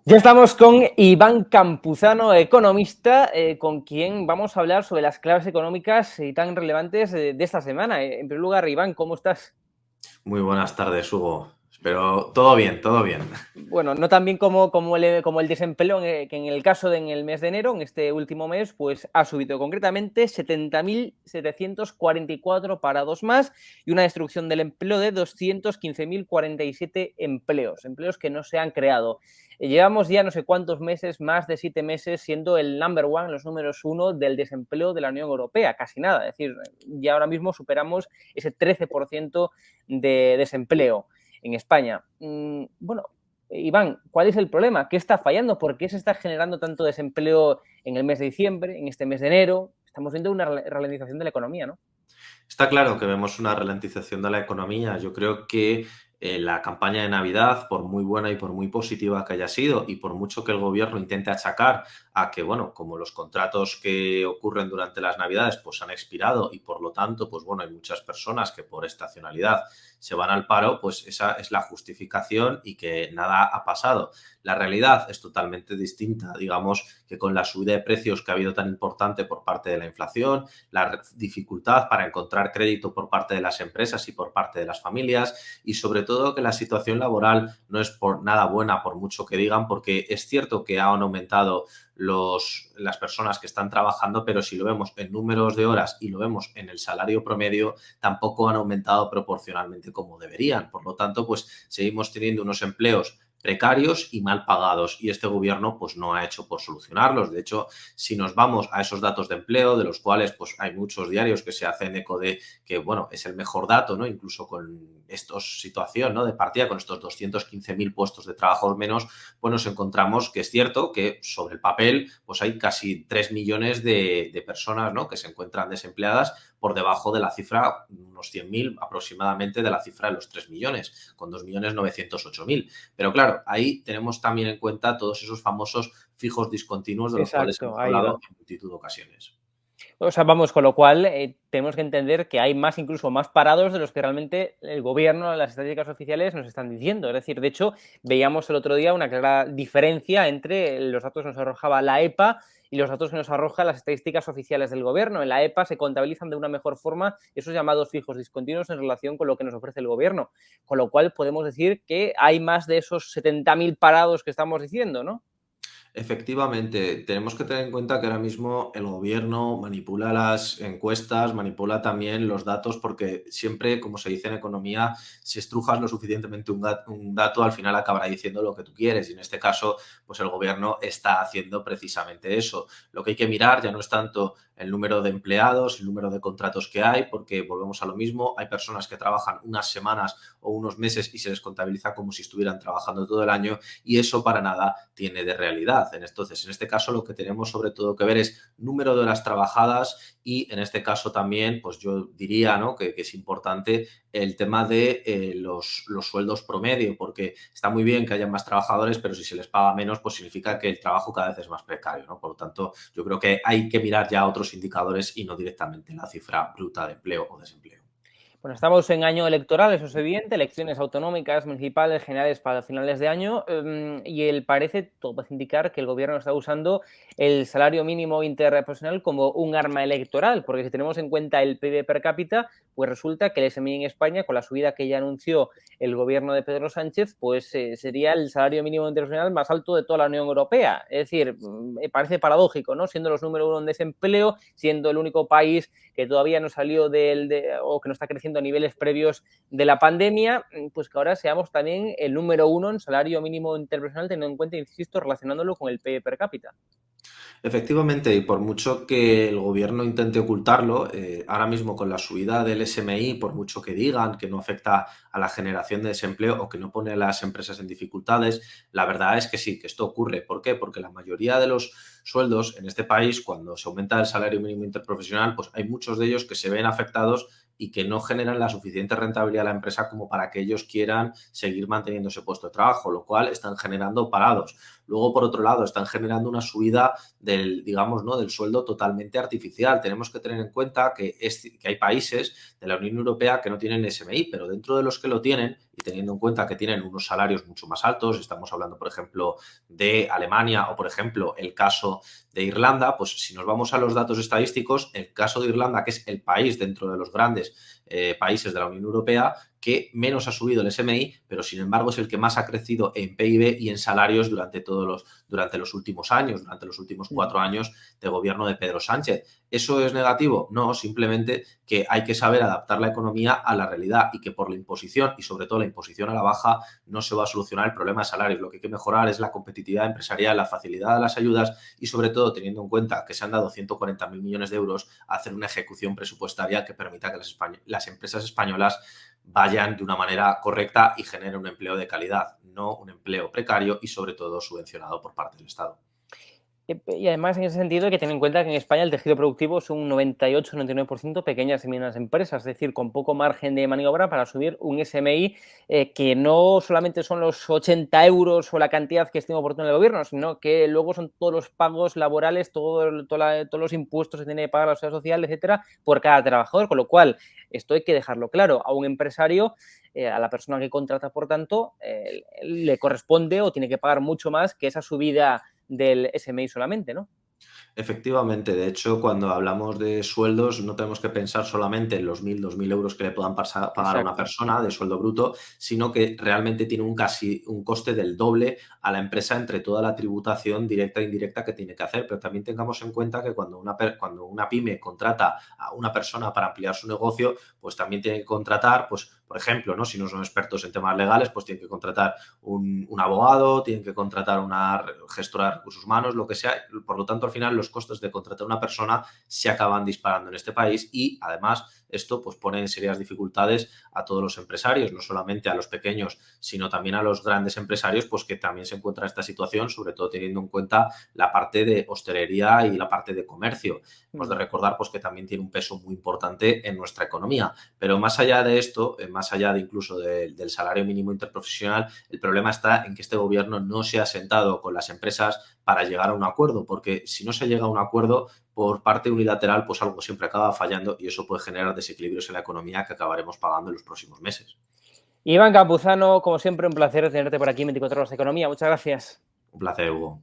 Ya estamos con Iván Campuzano, economista, con quien vamos a hablar sobre las claves económicas y tan relevantes de esta semana. En primer lugar, Iván, ¿cómo estás? Muy buenas tardes, Hugo. Espero todo bien, todo bien. Bueno, no tan bien como el desempleo, que en el caso en el mes de enero, en este último mes, pues ha subido concretamente 70.744 parados más y una destrucción del empleo de 215.047 empleos que no se han creado. Llevamos ya no sé cuántos meses, más de 7 meses, siendo el number one, los números uno del desempleo de la Unión Europea, casi nada. Es decir, ya ahora mismo superamos ese 13% de desempleo en España. Bueno, Iván, ¿cuál es el problema? ¿Qué está fallando? ¿Por qué se está generando tanto desempleo en el mes de diciembre, en este mes de enero? Estamos viendo una ralentización de la economía, ¿no? Está claro que vemos una ralentización de la economía. Yo creo que la campaña de Navidad, por muy buena y por muy positiva que haya sido, y por mucho que el gobierno intente achacar a que, bueno, como los contratos que ocurren durante las Navidades, pues han expirado y por lo tanto, pues bueno, hay muchas personas que por estacionalidad se van al paro, pues esa es la justificación y que nada ha pasado. La realidad es totalmente distinta. Digamos que con la subida de precios que ha habido tan importante por parte de la inflación, la dificultad para encontrar crédito por parte de las empresas y por parte de las familias, y sobre todo que la situación laboral no es por nada buena, por mucho que digan, porque es cierto que han aumentado las personas que están trabajando, pero si lo vemos en números de horas y lo vemos en el salario promedio, tampoco han aumentado proporcionalmente como deberían. Por lo tanto, pues seguimos teniendo unos empleos precarios y mal pagados, y este gobierno pues no ha hecho por solucionarlos. De hecho, si nos vamos a esos datos de empleo, de los cuales pues hay muchos diarios que se hacen eco de que, bueno, es el mejor dato, ¿no? Incluso con esta situación, ¿no?, de partida, con estos 215.000 puestos de trabajo menos, pues nos encontramos que es cierto que sobre el papel pues hay casi 3 millones de personas, ¿no?, que se encuentran desempleadas, por debajo de la cifra, unos 100.000 aproximadamente, de la cifra de los 3 millones, con 2.908.000. Pero claro, ahí tenemos también en cuenta todos esos famosos fijos discontinuos de los cuales hemos Exacto, ahí hablado va. en multitud de ocasiones. O sea, vamos, con lo cual tenemos que entender que hay más, incluso más parados de los que realmente el gobierno, las estadísticas oficiales nos están diciendo. Es decir, de hecho, veíamos el otro día una clara diferencia entre los datos que nos arrojaba la EPA y los datos que nos arrojan las estadísticas oficiales del gobierno. En la EPA se contabilizan de una mejor forma esos llamados fijos discontinuos en relación con lo que nos ofrece el gobierno. Con lo cual podemos decir que hay más de esos 70.000 parados que estamos diciendo, ¿no? Efectivamente, tenemos que tener en cuenta que ahora mismo el gobierno manipula las encuestas, manipula también los datos, porque siempre, como se dice en economía, si estrujas lo suficientemente un dato, al final acabará diciendo lo que tú quieres. Y en este caso, pues el gobierno está haciendo precisamente eso. Lo que hay que mirar ya no es tanto el número de empleados, el número de contratos que hay, porque volvemos a lo mismo. Hay personas que trabajan unas semanas o unos meses y se les contabiliza como si estuvieran trabajando todo el año, y eso para nada tiene de realidad. Entonces, en este caso lo que tenemos sobre todo que ver es número de horas trabajadas, y en este caso también, pues yo diría, ¿no?, que es importante el tema de los sueldos promedio, porque está muy bien que haya más trabajadores, pero si se les paga menos, pues significa que el trabajo cada vez es más precario, ¿no? Por lo tanto, yo creo que hay que mirar ya otros indicadores y no directamente la cifra bruta de empleo o desempleo. Bueno, estamos en año electoral, eso es evidente, elecciones autonómicas, municipales, generales para finales de año, y todo parece indicar que el gobierno está usando el salario mínimo interprofesional como un arma electoral, porque si tenemos en cuenta el PIB per cápita, pues resulta que el SMI en España, con la subida que ya anunció el gobierno de Pedro Sánchez, pues sería el salario mínimo interprofesional más alto de toda la Unión Europea. Es decir, me parece paradójico, ¿no? Siendo los número uno en desempleo, siendo el único país que todavía no salió o que no está creciendo a niveles previos de la pandemia, pues que ahora seamos también el número uno en salario mínimo interprofesional, teniendo en cuenta, insisto, relacionándolo con el PIB per cápita. Efectivamente, y por mucho que el gobierno intente ocultarlo, ahora mismo con la subida del SMI, por mucho que digan que no afecta a la generación de desempleo o que no pone a las empresas en dificultades, la verdad es que sí, que esto ocurre. ¿Por qué? Porque la mayoría de los sueldos en este país, cuando se aumenta el salario mínimo interprofesional, pues hay muchos de ellos que se ven afectados y que no generan la suficiente rentabilidad a la empresa como para que ellos quieran seguir manteniendo ese puesto de trabajo, lo cual están generando parados. Luego, por otro lado, están generando una subida del, digamos, ¿no?, del sueldo totalmente artificial. Tenemos que tener en cuenta que hay países de la Unión Europea que no tienen SMI, pero dentro de los que lo tienen, y teniendo en cuenta que tienen unos salarios mucho más altos, estamos hablando, por ejemplo, de Alemania o, por ejemplo, el caso de Irlanda, pues si nos vamos a los datos estadísticos, el caso de Irlanda, que es el país dentro de los grandes países de la Unión Europea, que menos ha subido el SMI, pero sin embargo es el que más ha crecido en PIB y en salarios durante los últimos años, durante los últimos 4 años de gobierno de Pedro Sánchez. ¿Eso es negativo? No, simplemente que hay que saber adaptar la economía a la realidad y que por la imposición y sobre todo la imposición a la baja no se va a solucionar el problema de salarios. Lo que hay que mejorar es la competitividad empresarial, la facilidad de las ayudas y sobre todo teniendo en cuenta que se han dado 140.000 millones de euros, hacer una ejecución presupuestaria que permita que las empresas españolas vayan de una manera correcta y generen un empleo de calidad, no un empleo precario y sobre todo subvencionado por parte del Estado. Y además, en ese sentido, hay que tener en cuenta que en España el tejido productivo es un 98-99% pequeñas y medianas empresas, es decir, con poco margen de maniobra para subir un SMI que no solamente son los 80 euros o la cantidad que estime oportuna el gobierno, sino que luego son todos los pagos laborales, todos los impuestos que tiene que pagar la seguridad social, etcétera, por cada trabajador. Con lo cual, esto hay que dejarlo claro. A un empresario, a la persona que contrata, por tanto, le corresponde o tiene que pagar mucho más que esa subida del SMI solamente, ¿no? Efectivamente, de hecho, cuando hablamos de sueldos, no tenemos que pensar solamente en los 2.000 euros que le puedan pagar a una Exacto. persona de sueldo bruto, sino que realmente tiene un coste del doble a la empresa entre toda la tributación directa e indirecta que tiene que hacer. Pero también tengamos en cuenta que cuando una pyme contrata a una persona para ampliar su negocio, pues también tiene que contratar, pues, por ejemplo, ¿no? Si no son expertos en temas legales, pues tienen que contratar un abogado, tienen que contratar una gestora de recursos humanos, lo que sea. Por lo tanto, al final, los costos de contratar a una persona se acaban disparando en este país y además esto pues pone en serias dificultades a todos los empresarios, no solamente a los pequeños, sino también a los grandes empresarios, pues que también se encuentran en esta situación, sobre todo teniendo en cuenta la parte de hostelería y la parte de comercio. Hemos de recordar pues que también tiene un peso muy importante en nuestra economía. Pero más allá de esto, más allá de incluso del salario mínimo interprofesional, el problema está en que este gobierno no se ha sentado con las empresas para llegar a un acuerdo, porque si no se llega a un acuerdo por parte unilateral, pues algo siempre acaba fallando y eso puede generar desequilibrios en la economía que acabaremos pagando en los próximos meses. Iván Campuzano, como siempre, un placer tenerte por aquí en 24 horas de economía. Muchas gracias. Un placer, Hugo.